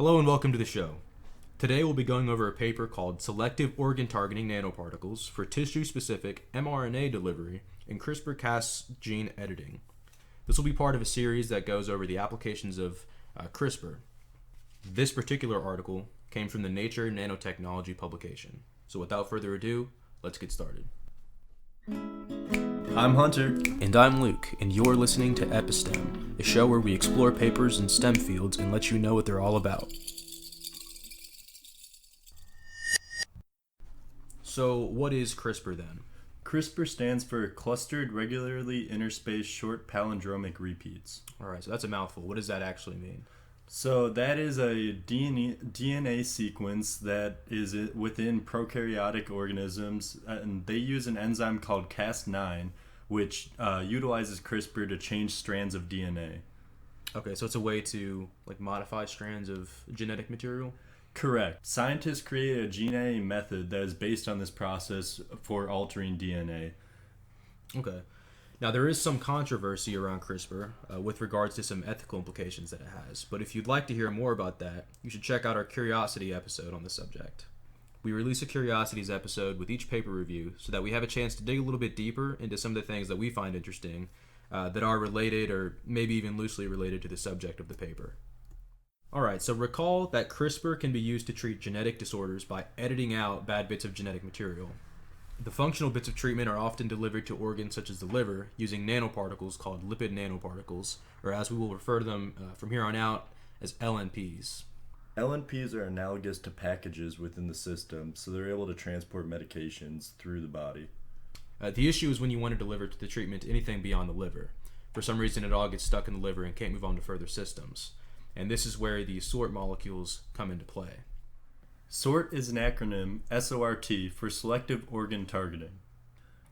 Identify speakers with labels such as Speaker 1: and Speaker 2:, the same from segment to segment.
Speaker 1: Hello and welcome to the show. Today we'll be going over a paper called Selective Organ Targeting Nanoparticles for Tissue-Specific mRNA Delivery in CRISPR-Cas Gene Editing. This will be part of a series that goes over the applications of CRISPR. This particular article came from the Nature Nanotechnology publication. So without further ado, let's get started.
Speaker 2: I'm Hunter.
Speaker 1: And I'm Luke, and you're listening to EpiSTEM, a show where we explore papers in STEM fields and let you know what they're all about. So, what is CRISPR then?
Speaker 2: CRISPR stands for Clustered Regularly Interspaced Short Palindromic Repeats.
Speaker 1: Alright, so that's a mouthful. What does that actually mean?
Speaker 2: So that is a DNA sequence that is within prokaryotic organisms, and they use an enzyme called Cas9, which utilizes CRISPR to change strands of DNA.
Speaker 1: Okay, so it's a way to modify strands of genetic material?
Speaker 2: Correct. Scientists created a gene editing method that is based on this process for altering DNA.
Speaker 1: Okay. Now, there is some controversy around CRISPR with regards to some ethical implications that it has, but if you'd like to hear more about that, you should check out our Curiosity episode on the subject. We release a Curiosities episode with each paper review so that we have a chance to dig a little bit deeper into some of the things that we find interesting that are related or maybe even loosely related to the subject of the paper. Alright, so recall that CRISPR can be used to treat genetic disorders by editing out bad bits of genetic material. The functional bits of treatment are often delivered to organs such as the liver using nanoparticles called lipid nanoparticles, or as we will refer to them from here on out as LNPs.
Speaker 2: LNPs are analogous to packages within the system, so they're able to transport medications through the body.
Speaker 1: The issue is when you want to deliver the treatment to anything beyond the liver. For some reason, it all gets stuck in the liver and can't move on to further systems. And this is where the SORT molecules come into play.
Speaker 2: SORT is an acronym, SORT, for Selective Organ Targeting.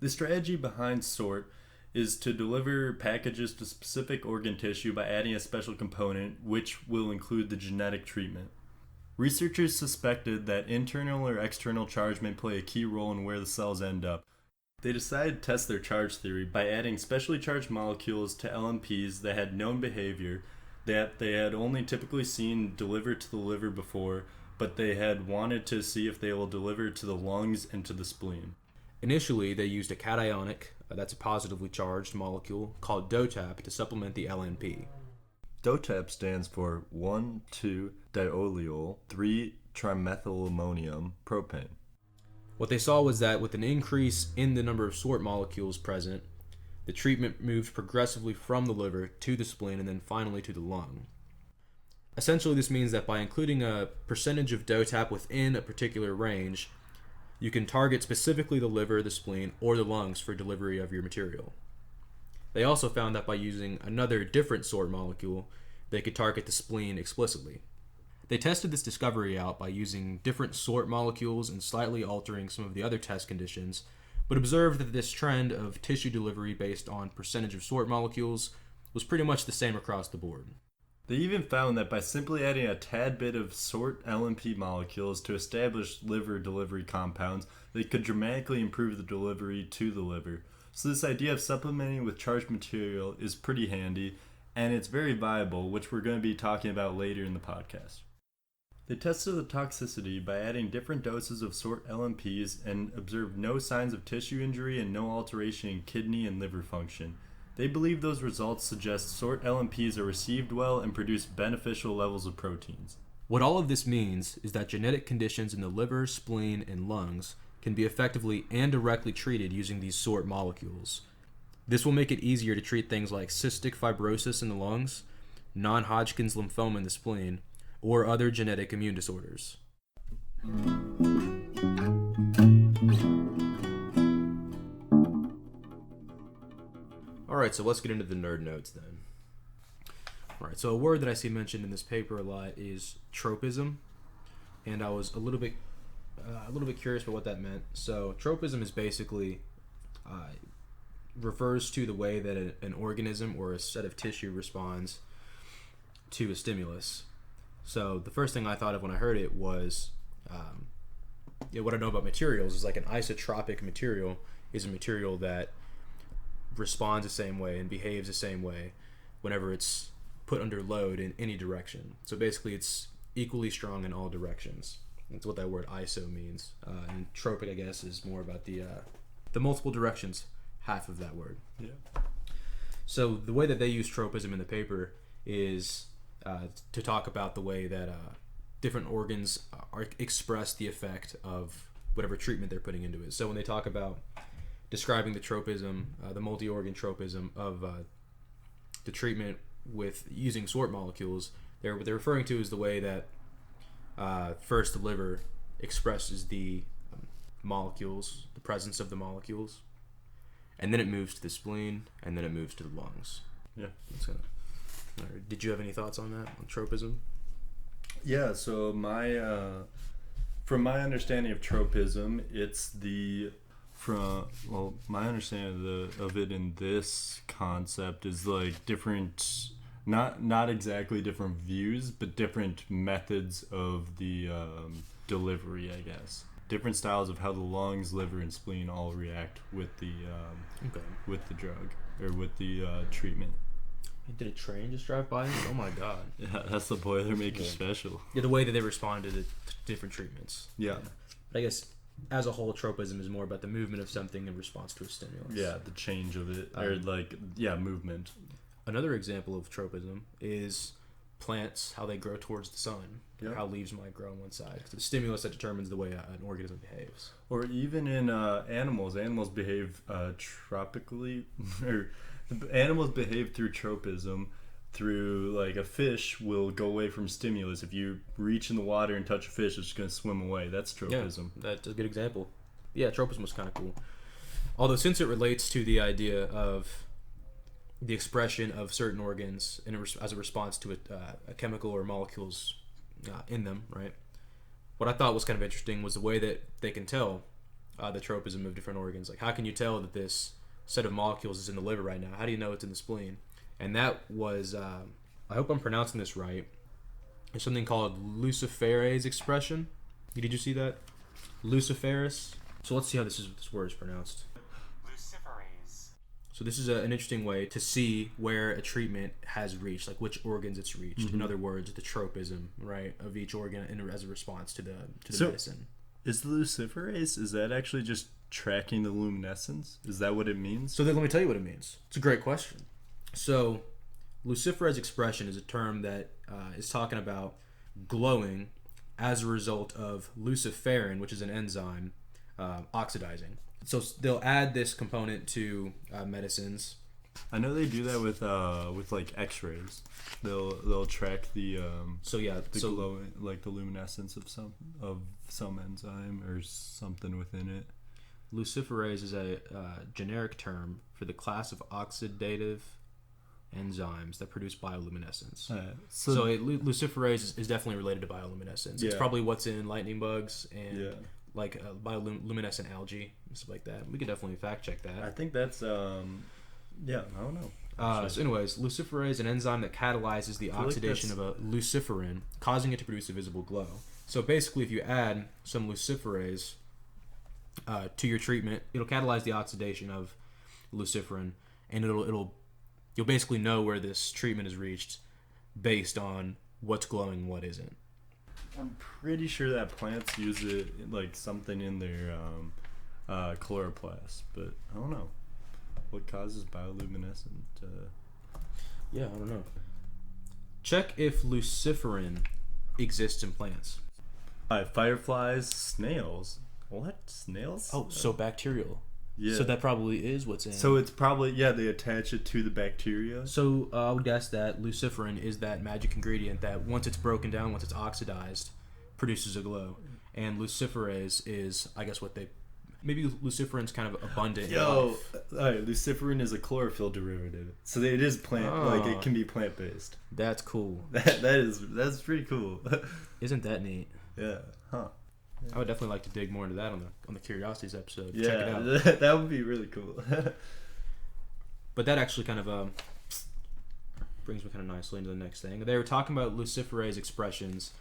Speaker 2: The strategy behind SORT is to deliver packages to specific organ tissue by adding a special component, which will include the genetic treatment. Researchers suspected that internal or external charge may play a key role in where the cells end up. They decided to test their charge theory by adding specially charged molecules to LNPs that had known behavior that they had only typically seen delivered to the liver before, but they had wanted to see if they will deliver to the lungs and to the spleen.
Speaker 1: Initially, they used a cationic, that's a positively charged molecule, called DOTAP to supplement the LNP.
Speaker 2: DOTAP stands for 1,2-diolulyl 3-trimethylammonium propane.
Speaker 1: What they saw was that with an increase in the number of SORT molecules present, the treatment moved progressively from the liver to the spleen and then finally to the lung. Essentially, this means that by including a percentage of DOTAP within a particular range, you can target specifically the liver, the spleen, or the lungs for delivery of your material. They also found that by using another different SORT molecule, they could target the spleen explicitly. They tested this discovery out by using different SORT molecules and slightly altering some of the other test conditions, but observed that this trend of tissue delivery based on percentage of SORT molecules was pretty much the same across the board.
Speaker 2: They even found that by simply adding a tad bit of SORT LNP molecules to establish liver delivery compounds, they could dramatically improve the delivery to the liver. So this idea of supplementing with charged material is pretty handy, and it's very viable, which we're going to be talking about later in the podcast. They tested the toxicity by adding different doses of SORT LNPs and observed no signs of tissue injury and no alteration in kidney and liver function. They believe those results suggest SORT LNPs are received well and produce beneficial levels of proteins.
Speaker 1: What all of this means is that genetic conditions in the liver, spleen, and lungs can be effectively and directly treated using these SORT molecules. This will make it easier to treat things like cystic fibrosis in the lungs, non-Hodgkin's lymphoma in the spleen, or other genetic immune disorders. Alright, so let's get into the nerd notes then. Alright, so a word that I see mentioned in this paper a lot is tropism, and I was a little bit curious about what that meant. So tropism is basically refers to the way that an organism or a set of tissue responds to a stimulus. So the first thing I thought of when I heard it was what I know about materials is like an isotropic material is a material that responds the same way and behaves the same way whenever it's put under load in any direction. So basically it's equally strong in all directions. That's what that word iso means. And tropic, I guess, is more about the multiple directions, half of that word.
Speaker 2: Yeah.
Speaker 1: So the way that they use tropism in the paper is to talk about the way that different organs express the effect of whatever treatment they're putting into it. So when they talk about describing the tropism, the multi-organ tropism of the treatment with using SORT molecules, what they're referring to is the way that first the liver expresses the molecules, the presence of the molecules, and then it moves to the spleen, and then it moves to the lungs.
Speaker 2: Yeah.
Speaker 1: Did you have any thoughts on that, on tropism?
Speaker 2: Yeah, so from my understanding of tropism, it's my understanding of it in this concept is like different, not exactly different views, but different methods of the delivery, I guess. Different styles of how the lungs, liver, and spleen all react with the with the drug or with the treatment.
Speaker 1: Did a train just drive by? Oh my god!
Speaker 2: Yeah, that's the Boilermaker special.
Speaker 1: Yeah, the way that they respond to the different treatments.
Speaker 2: Yeah.
Speaker 1: But I guess as a whole, tropism is more about the movement of something in response to a stimulus.
Speaker 2: Yeah, the change of it, or movement.
Speaker 1: Another example of tropism is plants, how they grow towards the sun, or how leaves might grow on one side. It's the stimulus that determines the way an organism behaves.
Speaker 2: Or even in animals behave tropically, or animals behave through tropism. Through, like, a fish will go away from stimulus. If you reach in the water and touch a fish, it's going to swim away. That's tropism.
Speaker 1: Yeah, that's a good example. Yeah, tropism was kind of cool. Although, since it relates to the idea of the expression of certain organs as a response to a chemical or molecules in them, right? What I thought was kind of interesting was the way that they can tell the tropism of different organs. Like, how can you tell that this set of molecules is in the liver right now? How do you know it's in the spleen? And that was, I hope I'm pronouncing this right, there's something called luciferase expression. Did you see that? Luciferase. So let's see how this word is pronounced. Luciferase. So this is an interesting way to see where a treatment has reached, like which organs it's reached. Mm-hmm. In other words, the tropism, right, of each organ as a response to the medicine.
Speaker 2: Is the luciferase, is that actually just tracking the luminescence? Is that what it means?
Speaker 1: So then let me tell you what it means. It's a great question. So, luciferase expression is a term that is talking about glowing as a result of luciferin, which is an enzyme, oxidizing. So they'll add this component to medicines.
Speaker 2: I know they do that with like X-rays. They'll track the glowing, like the luminescence of some enzyme or something within it.
Speaker 1: Luciferase is a generic term for the class of oxidative enzymes that produce bioluminescence. So luciferase is definitely related to bioluminescence. It's probably what's in lightning bugs and like bioluminescent algae and stuff like that. We could definitely fact check that.
Speaker 2: I think that's I don't know.
Speaker 1: So anyways, luciferase is an enzyme that catalyzes the oxidation of a luciferin, causing it to produce a visible glow. So basically, if you add some luciferase to your treatment, it'll catalyze the oxidation of luciferin, and you'll basically know where this treatment is reached based on what's glowing and what isn't.
Speaker 2: I'm pretty sure that plants use it like something in their chloroplast, but I don't know what causes bioluminescent.
Speaker 1: Yeah, I don't know. Check if luciferin exists in plants.
Speaker 2: Fireflies, snails. What? Snails?
Speaker 1: Oh, so bacterial.
Speaker 2: Yeah.
Speaker 1: So that probably is what's in.
Speaker 2: So it's probably, they attach it to the bacteria.
Speaker 1: So I would guess that luciferin is that magic ingredient that once it's broken down, once it's oxidized, produces a glow. And luciferase is, I guess, maybe luciferin's kind of abundant.
Speaker 2: Luciferin is a chlorophyll derivative. So it is plant, like it can be plant-based.
Speaker 1: That's cool.
Speaker 2: That's pretty cool.
Speaker 1: Isn't that neat?
Speaker 2: Yeah. Huh.
Speaker 1: I would definitely like to dig more into that on the Curiosities episode.
Speaker 2: Yeah,
Speaker 1: check it out.
Speaker 2: That would be really cool.
Speaker 1: But that actually kind of brings me kind of nicely into the next thing. They were talking about luciferase expressions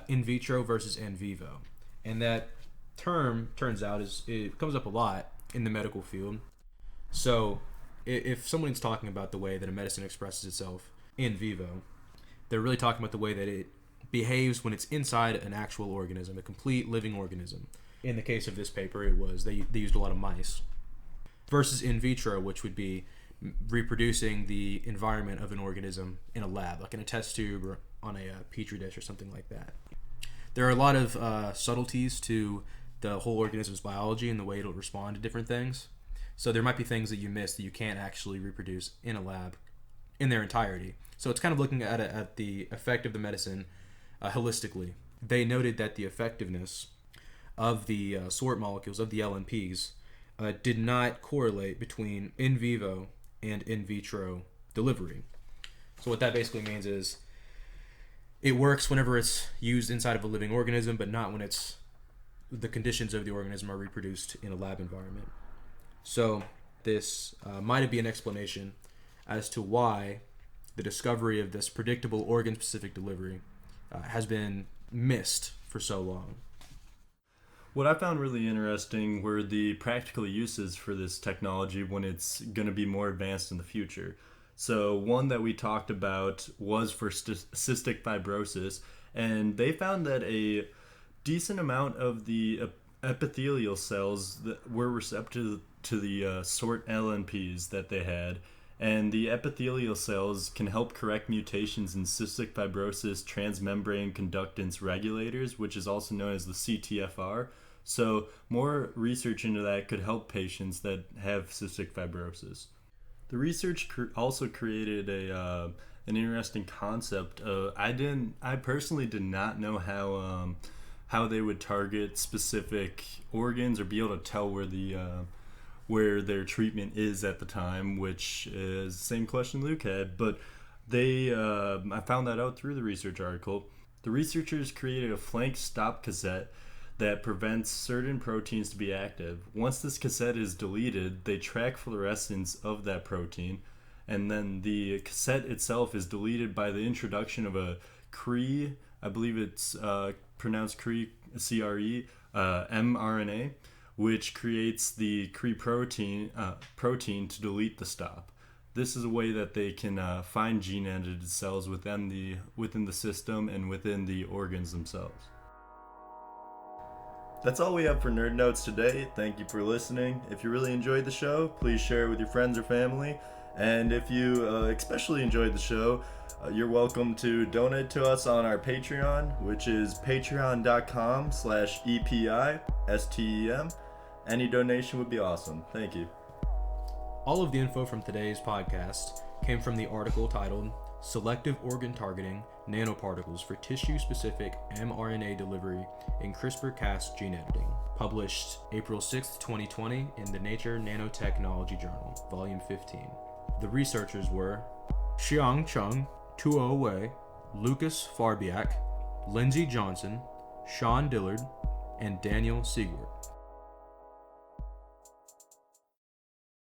Speaker 1: in vitro versus in vivo, and that term turns out it comes up a lot in the medical field. So if someone's talking about the way that a medicine expresses itself in vivo, they're really talking about the way that it behaves when it's inside an actual organism, a complete living organism. In the case of this paper, it was they used a lot of mice, versus in vitro, which would be reproducing the environment of an organism in a lab, like in a test tube or on a petri dish or something like that. There are a lot of subtleties to the whole organism's biology and the way it'll respond to different things. So there might be things that you miss that you can't actually reproduce in a lab in their entirety. So it's kind of looking at the effect of the medicine holistically. They noted that the effectiveness of the SORT molecules, of the LNPs, did not correlate between in vivo and in vitro delivery. So what that basically means is it works whenever it's used inside of a living organism, but not when the conditions of the organism are reproduced in a lab environment. So this might be an explanation as to why the discovery of this predictable organ-specific delivery has been missed for so long.
Speaker 2: What I found really interesting were the practical uses for this technology when it's going to be more advanced in the future. So one that we talked about was for cystic fibrosis, and they found that a decent amount of the epithelial cells that were receptive to the SORT LNPs that they had, and the epithelial cells can help correct mutations in cystic fibrosis transmembrane conductance regulators, which is also known as the CTFR. So more research into that could help patients that have cystic fibrosis. The research also created an interesting concept. I personally did not know how they would target specific organs or be able to tell where their treatment is at the time, which is the same question Luke had, but I found that out through the research article. The researchers created a flank stop cassette that prevents certain proteins to be active. Once this cassette is deleted, they track fluorescence of that protein, and then the cassette itself is deleted by the introduction of a CRE, I believe it's pronounced CRE, CRE, mRNA, which creates the CRE protein to delete the stop. This is a way that they can find gene-edited cells within the system and within the organs themselves. That's all we have for Nerd Notes today. Thank you for listening. If you really enjoyed the show, please share it with your friends or family. And if you especially enjoyed the show, you're welcome to donate to us on our Patreon, which is patreon.com/EPISTEM. Any donation would be awesome. Thank you.
Speaker 1: All of the info from today's podcast came from the article titled Selective Organ Targeting Nanoparticles for Tissue-Specific mRNA Delivery in CRISPR-Cas Gene Editing, published April 6, 2020 in the Nature Nanotechnology Journal, Volume 15. The researchers were Xiang Cheng, Tuo Wei, Lucas Farbiak, Lindsay Johnson, Sean Dillard, and Daniel Siegwart.